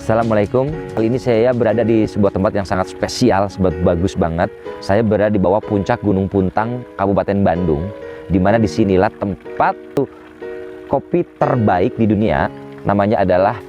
Assalamualaikum. Kali ini saya berada di sebuah tempat yang sangat spesial, bagus banget. Saya berada di bawah puncak Gunung Puntang, Kabupaten Bandung, di mana disinilah tempat kopi terbaik di dunia. Namanya adalah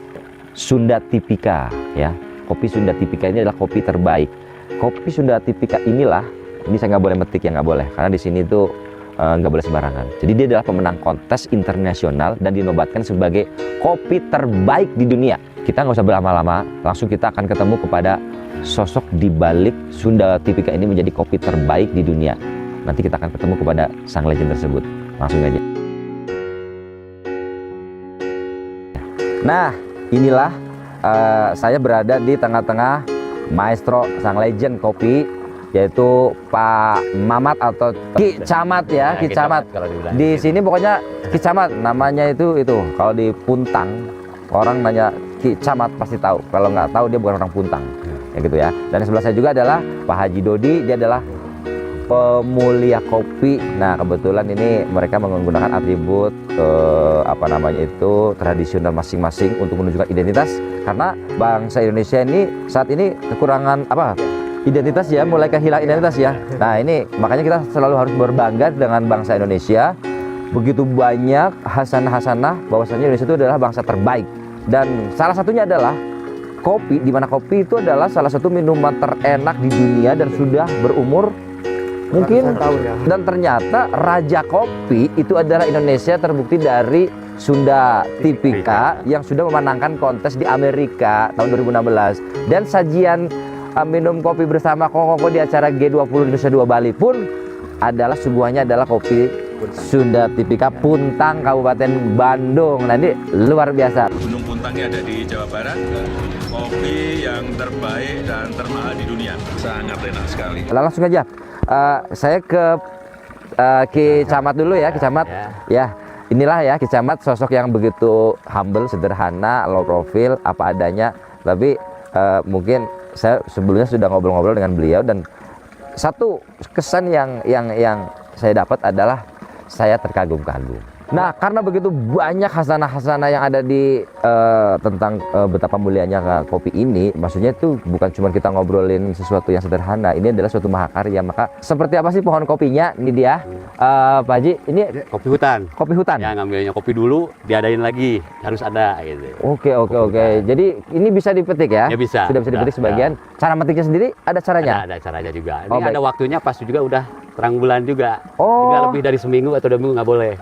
Sunda Tipika, ya. Kopi Sunda Tipika ini adalah kopi terbaik. Kopi Sunda Tipika inilah, ini saya nggak boleh metik ya, nggak boleh, karena di sini tuh nggak boleh sembarangan. Jadi dia adalah pemenang kontes internasional dan dinobatkan sebagai kopi terbaik di dunia. Kita nggak usah berlama-lama, langsung kita akan ketemu kepada sosok di balik Sunda Tipika ini menjadi kopi terbaik di dunia. Nanti kita akan ketemu kepada sang legend tersebut. Langsung aja. Nah, inilah saya berada di tengah-tengah maestro sang legend kopi, yaitu Pak Mamat atau Ki Camat ya, Ki Camat. Di sini pokoknya Ki Camat, namanya itu kalau di Puntang orang nanya Ki Camat pasti tahu. Kalau nggak tahu dia bukan orang Puntang, ya gitu ya. Dan sebelah saya juga adalah Pak Haji Dodi, dia adalah pemulia kopi. Nah, kebetulan ini mereka menggunakan atribut tradisional masing-masing untuk menunjukkan identitas, karena bangsa Indonesia ini saat ini kekurangan identitas ya, mulai kehilangan identitas ya. Nah, ini makanya kita selalu harus berbangga dengan bangsa Indonesia. Begitu banyak hasanah-hasanah bahwasanya Indonesia itu adalah bangsa terbaik. Dan salah satunya adalah kopi, di mana kopi itu adalah salah satu minuman terenak di dunia dan sudah berumur mungkin tahun ya. Dan ternyata raja kopi itu adalah Indonesia, terbukti dari Sunda Tipika yang sudah memenangkan kontes di Amerika tahun 2016. Dan sajian minum kopi bersama koko di acara G20 Indonesia 2 Bali pun adalah sebuahnya adalah kopi Sunda Tipika Puntang Kabupaten Bandung. Nah, ini luar biasa. Gunung Puntangnya ada di Jawa Barat. Kopi yang terbaik dan termahal di dunia. Sangat enak sekali. Langsung aja, saya ke Ki Camat dulu ya, Ki Camat. Ya, inilah ya Ki Camat, sosok yang begitu humble, sederhana, low profile, apa adanya. Tapi mungkin saya sebelumnya sudah ngobrol-ngobrol dengan beliau, dan satu kesan yang saya dapat adalah saya terkagum-kagum. Nah, karena begitu banyak hasanah-hasanah yang ada di tentang betapa mulianya kopi ini, maksudnya itu bukan cuma kita ngobrolin sesuatu yang sederhana, ini adalah suatu mahakarya. Maka seperti apa sih pohon kopinya? Ini dia, Pak Haji, ini kopi hutan. Kopi hutan. Ya, ngambilnya kopi dulu, diadain lagi, harus ada gitu. Oke. Jadi ini bisa dipetik ya? Ya bisa. Sudah bisa dipetik sebagian. Cara metiknya sendiri ada caranya? Ada caranya juga. Ini ada waktunya, pas juga udah terang bulan juga. Juga lebih dari seminggu atau 2 minggu nggak boleh.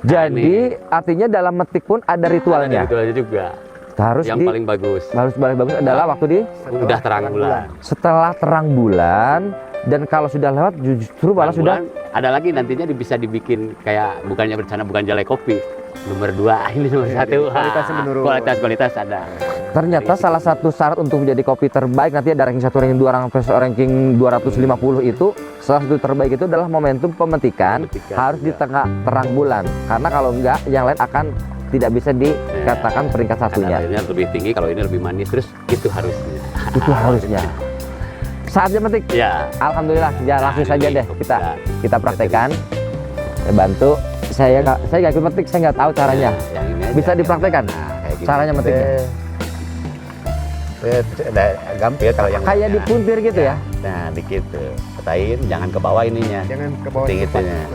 Jadi artinya dalam metik pun ada ritualnya. Ada ritualnya juga. Harus yang paling bagus. Paling bagus adalah waktu di udah terang bulan. Setelah terang bulan, dan kalau sudah lewat justru malah sudah ada lagi nantinya bisa dibikin kayak bukannya berencana, bukan jalai kopi. Nomor 2, ini nomor 1. Kualitas ada. Ternyata salah satu syarat untuk menjadi kopi terbaik, nanti ada ranking 1, ranking 2, ranking 250 itu, salah satu terbaik itu adalah momentum pemetikan harus di tengah terang bulan. Karena kalau enggak, yang lain akan tidak bisa dikatakan peringkat satunya. Ini lebih tinggi, kalau ini lebih manis, terus itu harusnya. Itu harusnya. Saatnya metik. Ya. Alhamdulillah, ya langsung saja deh kita praktekkan. Saya bantu. Saya nggak ikut metik, saya nggak tahu caranya. Bisa dipraktekkan caranya metiknya. Gampang ya kalau yang kayak dipuntir gitu ya. Nah, dikit tuh. Petain, jangan ke bawah ininya. Jangan ke bawah.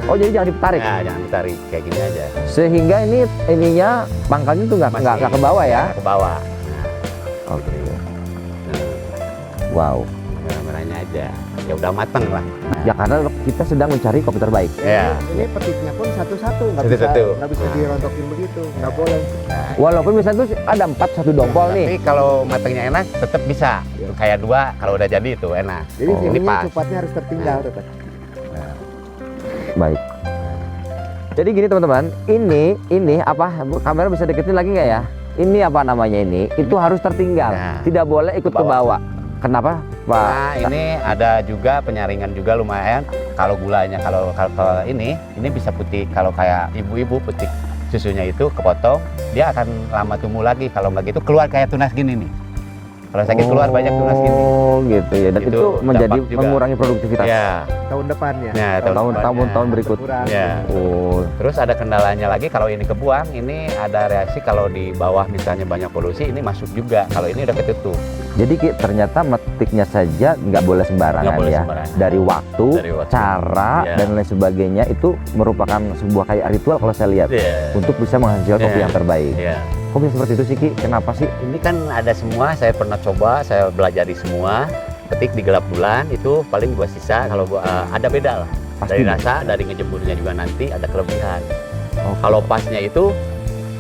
Oh, jadi jangan ditarik. Nah, jangan ditarik, kayak gini aja. Sehingga ininya pangkalnya tuh nggak ke bawah ya. Ke bawah. Oke. Wow. Merahnya aja. Ya udah mateng lah. Ya karena kita sedang mencari kopi terbaik. Ya. Ini petiknya pun satu-satu, nggak bisa dirontokin begitu, nggak boleh. Walaupun misalnya tuh ada 4 satu dompol nih. Tapi kalau matengnya enak, tetap bisa. Kayak 2, kalau udah jadi itu enak. Jadi ini pas. cupatnya harus tertinggal tetap. Baik. Jadi gini teman-teman, ini apa? Kamera bisa deketin lagi nggak ya? Ini apa namanya ini? Itu harus tertinggal, tidak boleh ikut ke bawah. Kenapa, Pak? Nah, ini ada juga penyaringan juga lumayan. Kalau gulanya, kalau ini bisa putih. Kalau kayak ibu-ibu petik susunya itu kepotong, dia akan lama tumbuh lagi. Kalau nggak gitu keluar kayak tunas gini nih. Kalau sakit keluar banyak tunas gini. Oh gitu ya. Dan Itu itu menjadi dampak juga. mengurangi produktivitas. Ya. Tahun depannya. Ya, Tahun berikut. Kurang. Ya. Oh, Terus ada kendalanya lagi kalau ini kebuang, ini ada reaksi kalau di bawah misalnya banyak polusi, ini masuk juga. Kalau ini udah ketutup. jadi Ki, ternyata metiknya saja nggak boleh sembarangan Nggak boleh ya. sembarangan. Dari waktu, cara Ya. dan lain sebagainya itu merupakan sebuah kayak ritual kalau saya lihat Iya. untuk bisa menghasilkan kopi Ya. yang terbaik. Iya. Kok bisa seperti itu sih Ki? Kenapa sih? Ini kan ada semua, saya pernah coba, saya belajari semua. Petik di gelap bulan itu paling buat sisa. Kalau ada beda lah. Pasti Dari beda. rasa, dari ngejemurnya juga nanti ada kelebihan. Oke. Kalau pasnya itu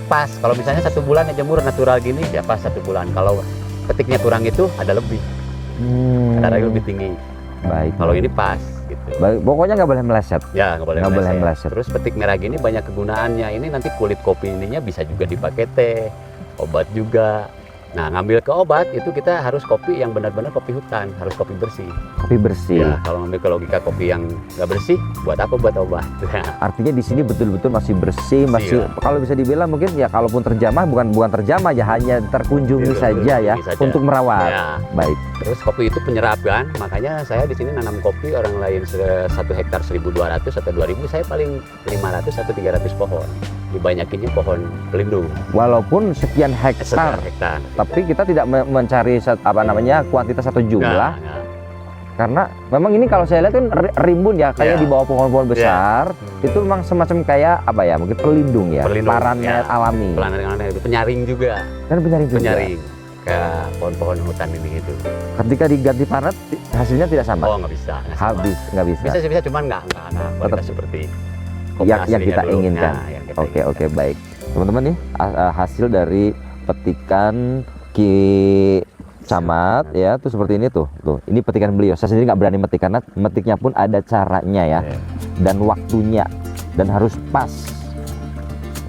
pas. Kalau misalnya 1 bulan ngejemur natural gini, ya pas 1 bulan. Kalau petiknya kurang itu ada lebih, kadar lebih tinggi. Baik. Kalau ini pas gitu. Baik, pokoknya nggak boleh meleset. Ya nggak boleh Nggak boleh meleset. meleset. Terus petik merah gini banyak kegunaannya. Ini nanti kulit kopi ininya bisa juga dipakai teh, obat juga. Nah ngambil ke obat itu kita harus kopi yang benar-benar kopi hutan, harus kopi bersih. Kopi bersih. Ya kalau ngambil ke logika kopi yang nggak bersih, buat apa buat obat? Artinya di sini betul-betul masih bersih, masih Iya. kalau bisa dibilang mungkin ya kalaupun terjamah bukan terjamah ya, hanya terkunjungi Iya, saja ya terkunjungi saja. untuk merawat. Ya. Baik. Terus kopi itu penyerap kan, makanya saya di sini nanam kopi, orang lain 1 hektar 1.200 atau 2.000, saya paling 500 atau 300 pohon. Dibanyakinnya pohon pelindung. Walaupun sekian hektar, Hektar. tapi kita tidak mencari kuantitas atau jumlah, Nah, karena memang ini kalau saya lihat kan rimbun ya, kayak Ya. di bawah pohon-pohon besar, Hmm. itu memang semacam kayak apa ya, mungkin pelindung ya, Pelindung, plarannya ya. alami. Pelan-pelan itu penyaring juga, Dan penyaring juga. penyaring kayak pohon-pohon hutan ini gitu. Ketika diganti panet, hasilnya tidak sama. Oh nggak bisa. nggak sama. Habis, nggak bisa. Bisa sih bisa, cuman nggak kualitas seperti kopi yang aslinya kita dulu. inginkan. Nah, yang kita Oke, inginkan. baik. Teman-teman nih hasil dari petikan Ki Camat ya, tuh seperti ini tuh. Ini petikan beliau. Saya sendiri nggak berani metik karena metiknya pun ada caranya ya, Iya. dan waktunya, dan harus pas.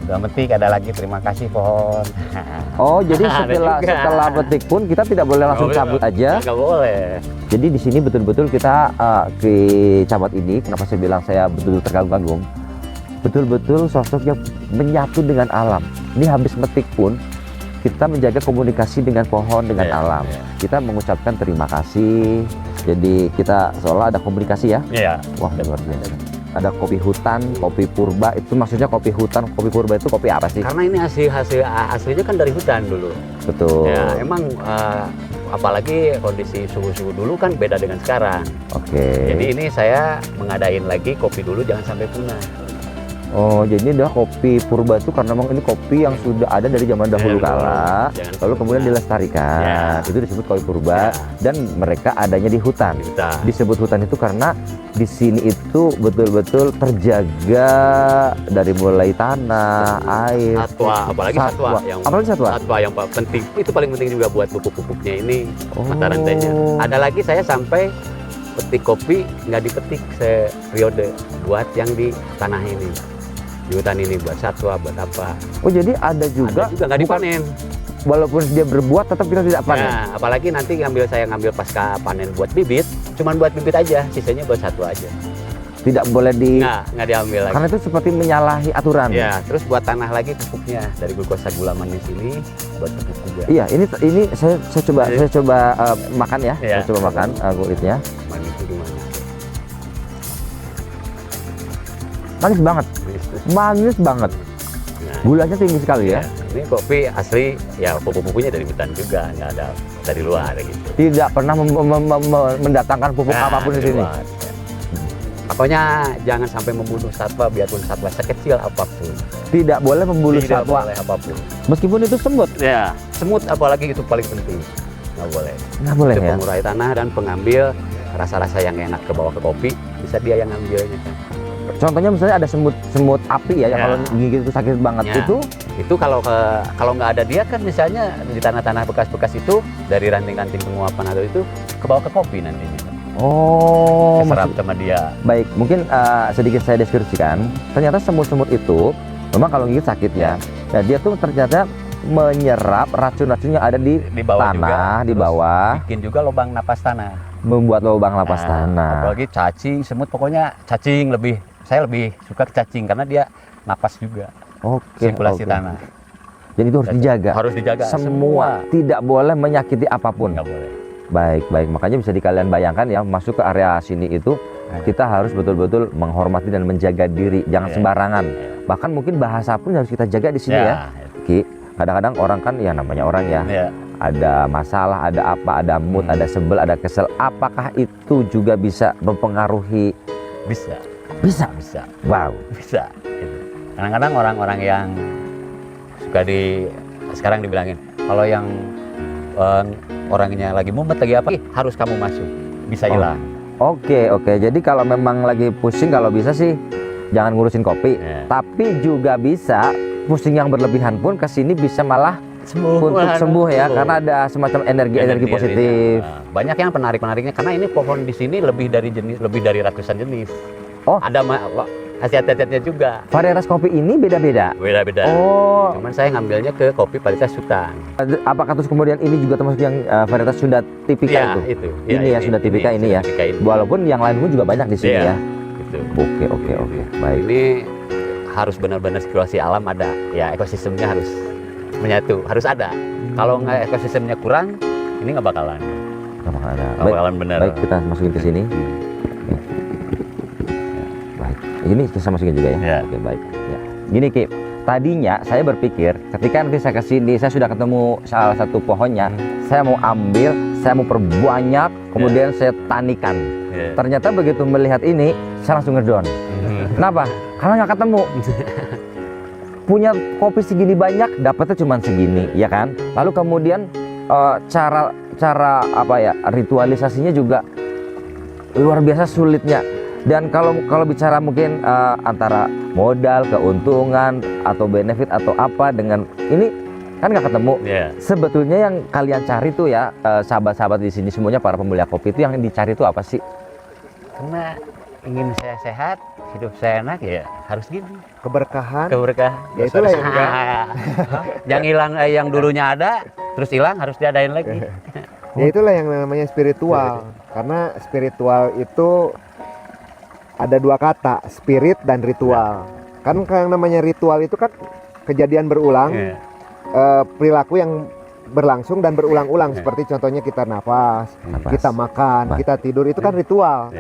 Udah metik ada lagi, terima kasih pohon. Oh, jadi Ada setelah juga. setelah petik pun kita tidak boleh langsung Nggak cabut boleh, aja. nggak boleh. Jadi di sini betul-betul kita Ki Camat ini, kenapa saya bilang saya betul-betul terkagum-kagum, betul-betul sosok yang menyatu dengan alam. Ini habis metik pun kita menjaga komunikasi dengan pohon, dengan Iya, alam. iya. Kita mengucapkan terima kasih. Jadi kita seolah ada komunikasi ya. Iya. Wah, luar biasa. Ada kopi hutan, kopi purba. Itu maksudnya kopi hutan, kopi purba itu kopi apa sih? Karena ini aslinya kan dari hutan dulu. Betul. Ya, emang apalagi kondisi suhu-suhu dulu kan beda dengan sekarang. Oke. Jadi ini saya mengadain lagi kopi dulu jangan sampai punah. Oh, jadi ini adalah kopi purba itu karena memang ini kopi yang sudah ada dari zaman dahulu Iya, kala, jangan lalu kemudian punah. dilestarikan. Ya. Itu disebut kopi purba, Ya. dan mereka adanya di hutan. Kita Disebut hutan itu karena di sini itu betul-betul terjaga dari mulai tanah, air, satwa, apalagi satwa yang apalagi satwa. yang penting, itu paling penting juga buat pupuk-pupuknya ini, mata rantainya. Oh. Ada lagi saya sampai petik kopi nggak dipetik periode buat yang di tanah ini, di hutan ini, buat satwa, buat apa. Oh, jadi ada juga, Ada juga nggak bukan- dipanen. walaupun dia berbuah tetap kita tidak panen. Nah, apalagi nanti saya ngambil pasca panen buat bibit, cuman buat bibit aja, sisanya buat satwa aja. Tidak boleh di, Nggak diambil lagi. karena itu seperti menyalahi aturan. Ya, terus buat tanah lagi pupuknya dari glukosa gula manis ini buat pupuk juga. Iya, ini saya coba Jadi- saya coba makan ya. Iya. Saya coba makan kulitnya. Manis itu gimana? Manis banget. Manis banget. Nah, Gulanya tinggi sekali ya. ini kopi asli, ya pupuk-pupuknya dari hutan juga, nggak ada dari luar gitu. Tidak pernah mendatangkan pupuk Nah, apapun di dari sini. luar, ya. Pokoknya jangan sampai membunuh satwa, biarpun satwa sekecil apapun. Tidak boleh membunuh Tidak satwa, boleh apapun. meskipun itu semut. Ya, semut apalagi itu paling penting. Nggak boleh. Nggak boleh Itu ya. pengurai tanah dan pengambil rasa-rasa yang enak ke bawah ke kopi, bisa dia yang ngambilnya kan. Contohnya misalnya ada semut api ya, yang Ya. kalau gigit itu sakit banget. Ya. Itu kalau nggak ada dia kan, misalnya di tanah-tanah bekas-bekas itu dari ranting-ranting penguapan atau itu ke bawah ke kopi nantinya. Oh, Keserap sama dia. baik. Mungkin sedikit saya deskripsikan. Ternyata semut-semut itu memang kalau gigit sakit ya. Nah, dia tuh ternyata menyerap racun-racun yang ada di Bawah juga. tanah, di Terus bawah, bikin juga lubang napas tanah. membuat lubang lapas Nah, tanah. Apalagi cacing, semut, pokoknya cacing saya lebih suka ke cacing karena dia napas juga, Oke, sirkulasi oke. tanah. Dan itu harus dijaga. Harus dijaga. Semua tidak boleh menyakiti apapun. Nggak boleh. Baik. Makanya bisa kalian bayangkan ya, masuk ke area sini itu kita harus betul-betul menghormati dan menjaga diri, jangan sembarangan. Bahkan mungkin bahasa pun harus kita jaga di sini ya. Ki, kadang-kadang orang kan ya namanya orang ya. Ada masalah, ada apa, ada mood, ada sebel, ada kesel. Apakah itu juga bisa mempengaruhi? Bisa. Wow. Bisa. Kadang-kadang orang-orang yang suka sekarang dibilangin, kalau yang orangnya lagi mumet lagi apa, harus kamu masuk, bisa hilang. Oke. Jadi kalau memang lagi pusing, kalau bisa sih jangan ngurusin kopi. Tapi juga bisa pusing yang berlebihan pun kesini bisa malah sembuh ya, karena ada semacam energi positif. Banyak yang penariknya karena ini pohon di sini lebih dari ratusan jenis. Ada khasiat-khasiatnya juga. Varietas kopi ini beda-beda. Cuman saya ngambilnya ke kopi varietas Sultan. Apakah terus kemudian ini juga termasuk yang varietas Sunda Tipika itu? Ini ya Sunda Tipika ini ya. Walaupun yang lain pun juga banyak di sini ya. Oke. Baik. Ini harus benar-benar sirkulasi alam ada. Ya, ekosistemnya harus menyatu, harus ada. Kalau nggak ekosistemnya kurang, ini nggak bakalan ada. Nggak bakalan benar. Baik, kita masukin ke sini. Baik, ini kita masukin juga ya. Oke, baik. Ya. Gini Ki, tadinya saya berpikir ketika nanti saya kesini, saya sudah ketemu salah satu pohonnya, saya mau ambil, saya mau perbanyak, kemudian saya tanikan. Ternyata begitu melihat ini, saya langsung ngedon. Kenapa? Karena nggak ketemu. Punya kopi segini banyak, dapatnya cuma segini, ya kan? Lalu kemudian cara apa ya, ritualisasinya juga luar biasa sulitnya. Dan kalau bicara mungkin antara modal, keuntungan atau benefit atau apa dengan ini kan nggak ketemu. Sebetulnya yang kalian cari tuh ya, sahabat-sahabat di sini semuanya para pemulia kopi itu yang dicari itu apa sih? Karena ingin saya sehat, hidup saya enak ya harus gini. Keberkahan. Ya itulah yang hilang, yang dulunya ada terus hilang harus diadain lagi. Ya itulah yang namanya spiritual. Karena spiritual itu ada dua kata, spirit dan ritual. Kan yang namanya ritual itu kan kejadian berulang, perilaku yang berlangsung dan berulang-ulang. Seperti contohnya kita nafas, kita makan, kita tidur, itu kan ritual.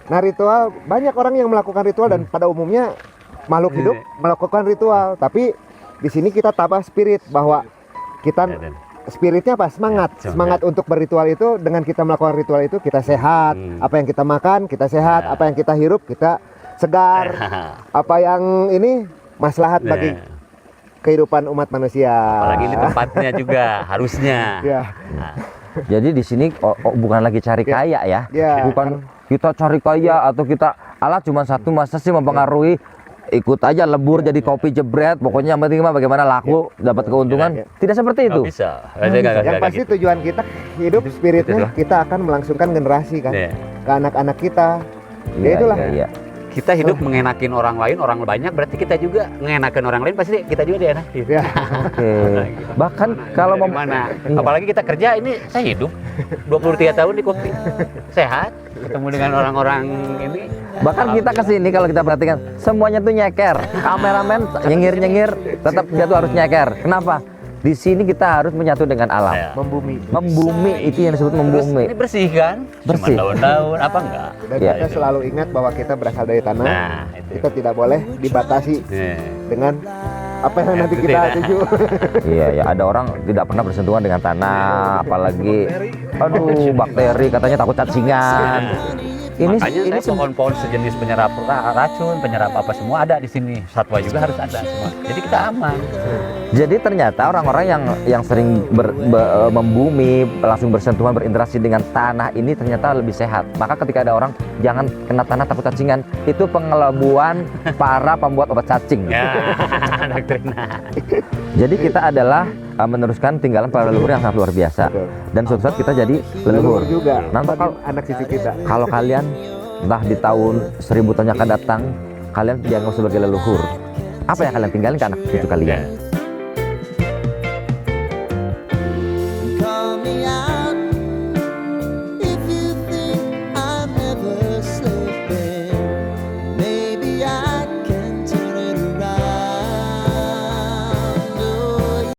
Nah, ritual, banyak orang yang melakukan ritual dan pada umumnya makhluk hidup melakukan ritual. Tapi di sini kita tambah spirit, bahwa kita spiritnya apa? Semangat untuk berritual itu. Dengan kita melakukan ritual itu kita sehat. Apa yang kita makan kita sehat, apa yang kita hirup kita segar. Apa yang ini maslahat bagi kehidupan umat manusia. Apalagi ini tempatnya juga harusnya. Jadi di sini bukan lagi cari kaya ya. Bukan kita cari kaya atau kita alat cuma satu, masa sih mempengaruhi, ikut aja lebur jadi kopi jebret, pokoknya yang penting mah bagaimana laku dapat keuntungan. Tidak seperti itu. Bisa. Yang pasti gitu. Tujuan kita hidup spiritnya kita akan melangsungkan generasi kan ke anak-anak kita. Itulah. Kita hidup mengenakin orang lain, orang banyak, berarti kita juga mengenakin orang lain, pasti kita juga dienakin. Bahkan kalau mana, apalagi kita kerja, ini saya hidup 23 tahun di kopi, sehat, ketemu dengan orang-orang ini. Bahkan kita kesini kalau kita perhatikan semuanya tuh nyeker, kameramen nyengir, tetap dia tuh harus nyeker. Kenapa? Di sini kita harus menyatu dengan alam, membumi itu yang disebut membumi. Ini bersih kan? Bersih. Cuma daun-daun apa enggak? Dan kita selalu ingat bahwa kita berasal dari tanah. Kita tidak boleh dibatasi dengan apa yang nanti kita tuju. Iya, ada orang tidak pernah bersentuhan dengan tanah, apalagi bakteri, katanya takut cacingan. Makanya pohon-pohon sejenis penyerap racun, penyerap apa semua ada di sini. Satwa juga harus ada semua. Jadi kita aman. Jadi ternyata orang-orang yang sering membumi, langsung bersentuhan, berinteraksi dengan tanah ini ternyata lebih sehat. Maka ketika ada orang jangan kena tanah takut cacingan, itu pengelabuan para pembuat obat cacing. Jadi kita adalah meneruskan tinggalan para leluhur yang sangat luar biasa. Dan suatu saat kita jadi leluhur juga. Nanti anak cucu kita. Kalau kalian entah di tahun 1000 tahun yang akan datang, kalian dianggap sebagai leluhur. Apa yang kalian tinggalin ke anak cucu kalian? Call me out.